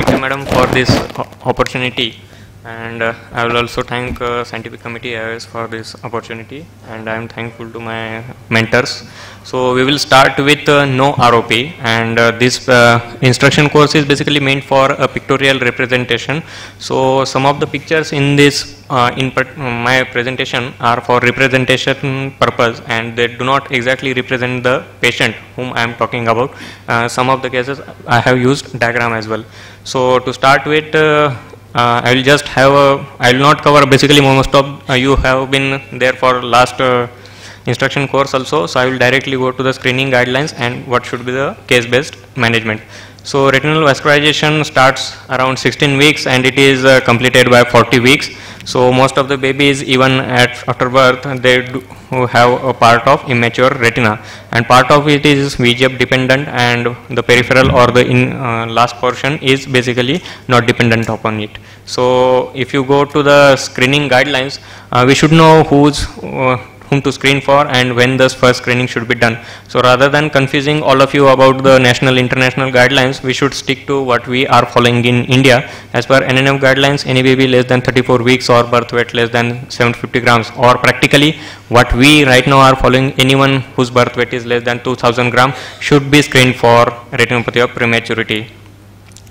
Monica madam for this opportunity, and I will also thank scientific committee AIOS for this opportunity, and I am thankful to my mentors. So we will start with no ROP, and this instruction course is basically meant for a pictorial representation. So some of the pictures in this my presentation are for representation purpose, and they do not exactly represent the patient whom I am talking about. Some of the cases I have used diagram as well. So to start with, I will just have I will not cover basically most of you have been there for last instruction course also, so I will directly go to the screening guidelines and what should be the case based management. So retinal vascularization starts around 16 weeks and it is completed by 40 weeks. So most of the babies, even after birth, they do have a part of immature retina, and part of it is VEGF dependent, and the peripheral or the last portion is basically not dependent upon it. So if you go to the screening guidelines, we should know whom to screen for and when the first screening should be done. So rather than confusing all of you about the national international guidelines, we should stick to what we are following in India. As per NNF guidelines, any baby less than 34 weeks or birth weight less than 750 grams, or practically what we right now are following, anyone whose birth weight is less than 2000 grams should be screened for retinopathy of prematurity.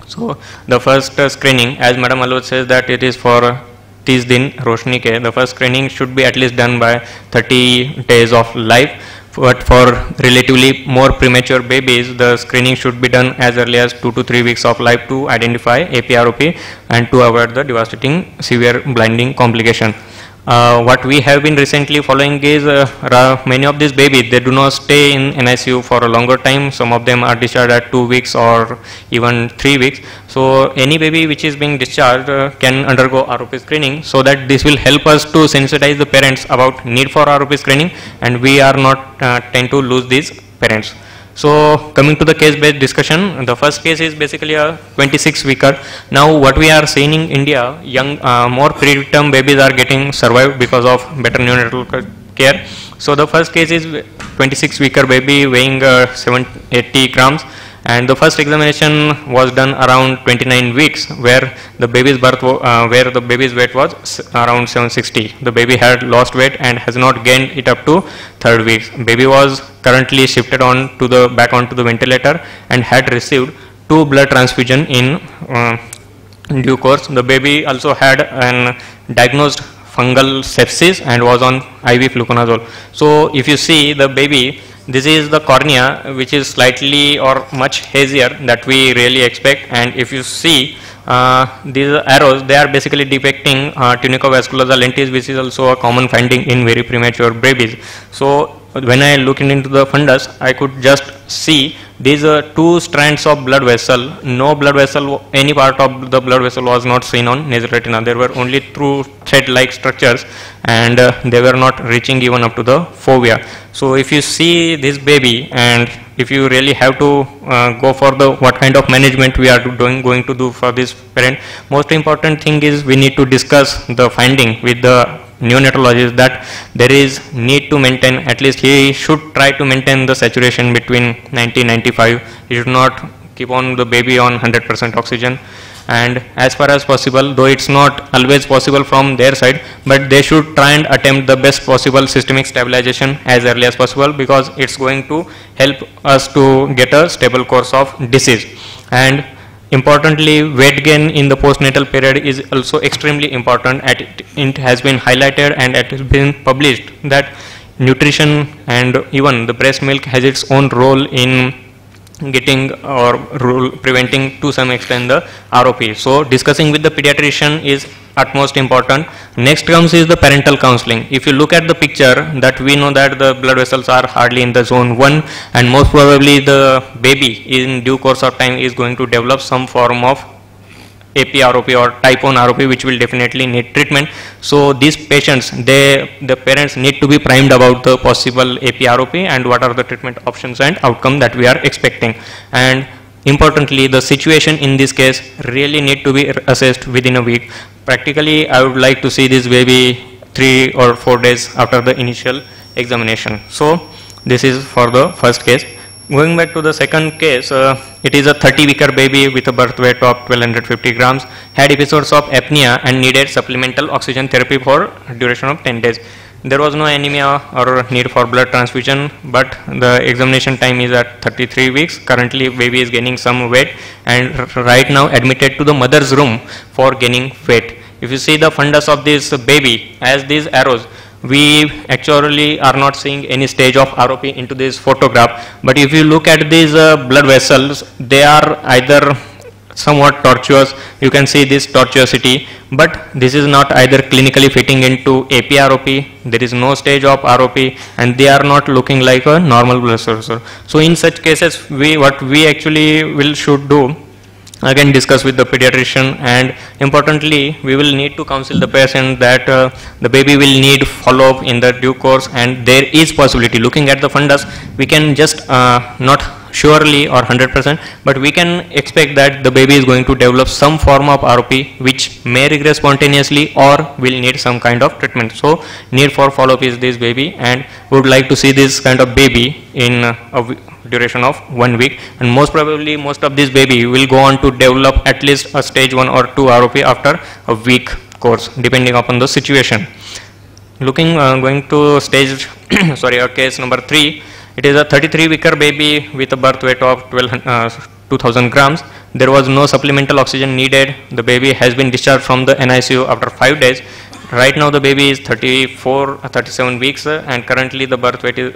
So the first screening, as Madam Alot says that it is for 30 दिन रोशनी के, the first screening should be at least done by 30 days of life, but for relatively more premature babies the screening should be done as early as 2 to 3 weeks of life to identify APROP and to avoid the devastating severe blinding complication. What we have been recently following is many of these babies, they do not stay in NICU for a longer time. Some of them are discharged at 2 weeks or even 3 weeks. So any baby which is being discharged can undergo ROP screening, so that this will help us to sensitize the parents about need for ROP screening, and we are not tend to lose these parents. So coming to the case-based discussion, the first case is basically a 26-weeker. Now what we are seeing in India, young, more preterm babies are getting survived because of better neonatal care. So the first case is 26-weeker baby weighing 780 grams, and the first examination was done around 29 weeks, where the baby's where the baby's weight was around 760. The baby had lost weight and has not gained it up to 3rd week. Baby was currently shifted on to the back onto the ventilator and had received 2 blood transfusion in due course. The baby also had an diagnosed fungal sepsis and was on IV fluconazole. So if you see the baby, this is the cornea, which is slightly or much hazier that we really expect, and if you see these arrows, they are basically depicting tunicovasculosa lentis, which is also a common finding in very premature babies. So when I look into the fundus, I could just see these 2 strands of blood vessel. No blood vessel, any part of the blood vessel was not seen on nasal retina. There were only 2 thread-like structures, and they were not reaching even up to the fovea. So if you see this baby, and if you really have to go for the what kind of management we are going to do for this parent, most important thing is we need to discuss the finding with the neonatologist, that there is need to maintain, at least he should try to maintain the saturation between 90-95. He should not keep on the baby on 100% oxygen, and as far as possible, though it's not always possible from their side, but they should try and attempt the best possible systemic stabilization as early as possible, because it's going to help us to get a stable course of disease. And importantly, weight gain in the postnatal period is also extremely important. It has been highlighted and it has been published that nutrition and even the breast milk has its own role in getting or preventing to some extent the ROP. So discussing with the pediatrician is utmost important. Next comes is the parental counseling. If you look at the picture, that we know that the blood vessels are hardly in the zone 1, and most probably the baby in due course of time is going to develop some form of APROP or type 1 ROP, which will definitely need treatment. So these patients, the parents need to be primed about the possible APROP and what are the treatment options and outcome that we are expecting. And importantly, the situation in this case really need to be assessed within a week. Practically, I would like to see this baby 3 or 4 days after the initial examination. So this is for the first case. Going back to the second case, it is a 30-weeker baby with a birth weight of 1250 grams, had episodes of apnea and needed supplemental oxygen therapy for duration of 10 days. There was no anemia or need for blood transfusion, but the examination time is at 33 weeks. Currently, baby is gaining some weight and right now admitted to the mother's room for gaining weight. If you see the fundus of this baby, as these arrows, we actually are not seeing any stage of ROP into this photograph, but if you look at these blood vessels, they are either somewhat tortuous. You can see this tortuosity, but this is not either clinically fitting into AP-ROP. There is no stage of ROP, and they are not looking like a normal blood vessel. So in such cases, what we actually should do, again discuss with the pediatrician, and importantly we will need to counsel the patient that the baby will need follow-up in the due course, and there is possibility. Looking at the fundus, we can just not surely or 100%, but we can expect that the baby is going to develop some form of ROP which may regress spontaneously or will need some kind of treatment. So need for follow-up is this baby, and would like to see this kind of baby in a duration of 1 week, and most probably most of this baby will go on to develop at least a stage 1 or 2 ROP after a week course, depending upon the situation. Going to stage case number 3. It is a 33-weeker baby with a birth weight of 2000 grams. There was no supplemental oxygen needed. The baby has been discharged from the NICU after 5 days. Right now the baby is 37 weeks, and currently the birth weight is,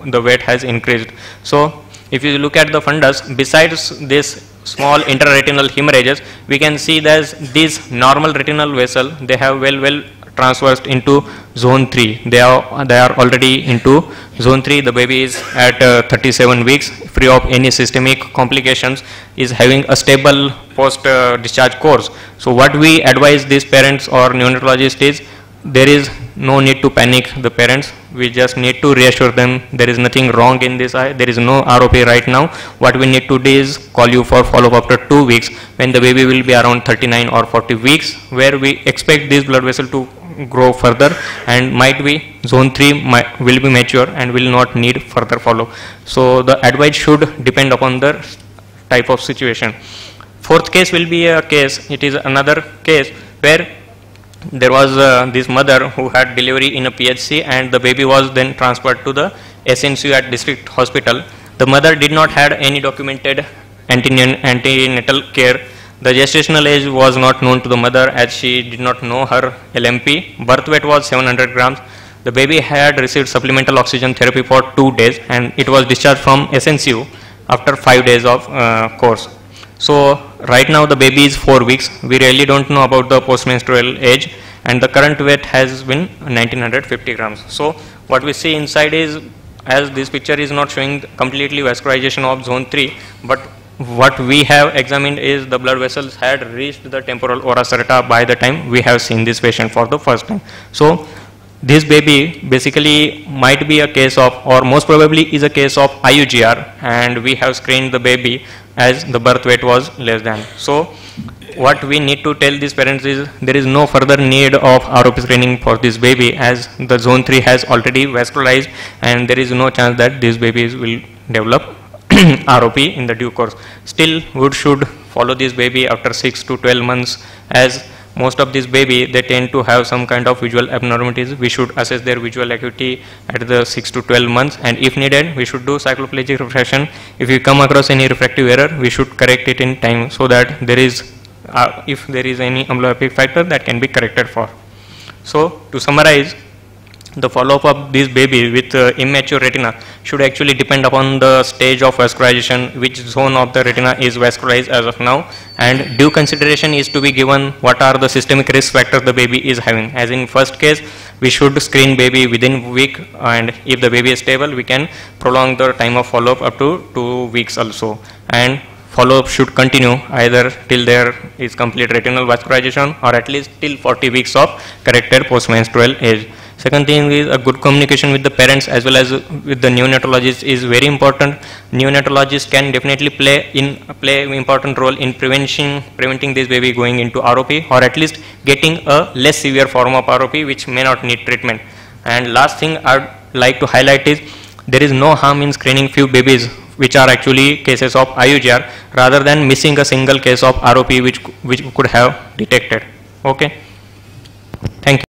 the weight has increased. So if you look at the fundus, besides this small intraretinal hemorrhages, we can see that these normal retinal vessel, they have well transversed into zone 3. They are already into zone 3. The baby is at 37 weeks, free of any systemic complications, is having a stable post discharge course. So what we advise these parents or neonatologists is, there is no need to panic the parents. We just need to reassure them there is nothing wrong in this eye, there is no ROP right now. What we need to do is call you for follow-up after 2 weeks, when the baby will be around 39 or 40 weeks, where we expect this blood vessel to grow further, and might be zone 3 will be mature and will not need further follow. So the advice should depend upon the type of situation. Fourth case will be a case, it is another case where there was this mother who had delivery in a PHC, and the baby was then transferred to the SNCU at district hospital. The mother did not have any documented antenatal care. The gestational age was not known to the mother, as she did not know her LMP. Birth weight was 700 grams. The baby had received supplemental oxygen therapy for 2 days, and it was discharged from SNCU after 5 days of course. So right now the baby is 4 weeks. We really don't know about the postmenstrual age, and the current weight has been 1950 grams. So what we see inside is, as this picture is not showing completely vascularization of zone 3, but what we have examined is the blood vessels had reached the temporal ora serrata by the time we have seen this patient for the first time. So this baby basically might be a case of, or most probably is a case of IUGR, and we have screened the baby as the birth weight was less than. So what we need to tell these parents is, there is no further need of ROP screening for this baby, as the zone 3 has already vascularized, and there is no chance that these babies will develop ROP in the due course. Still, we should follow this baby after 6 to 12 months, as most of these baby, they tend to have some kind of visual abnormalities. We should assess their visual acuity at the 6 to 12 months, and if needed, we should do cycloplegic refraction. If we come across any refractive error, we should correct it in time, so that there is, if there is any amyloidopic factor, that can be corrected for. So to summarize, the follow-up of this baby with immature retina should actually depend upon the stage of vascularization, which zone of the retina is vascularized as of now, and due consideration is to be given what are the systemic risk factors the baby is having. As in first case, we should screen baby within week, and if the baby is stable, we can prolong the time of follow-up up to 2 weeks also, and follow-up should continue either till there is complete retinal vascularization, or at least till 40 weeks of corrected postmenstrual age. Second thing is, a good communication with the parents as well as with the neonatologist is very important. Neonatologist can definitely play an important role in preventing this baby going into ROP, or at least getting a less severe form of ROP which may not need treatment. And last thing I would like to highlight is, there is no harm in screening few babies which are actually cases of IUGR rather than missing a single case of ROP which could have detected. Okay. Thank you.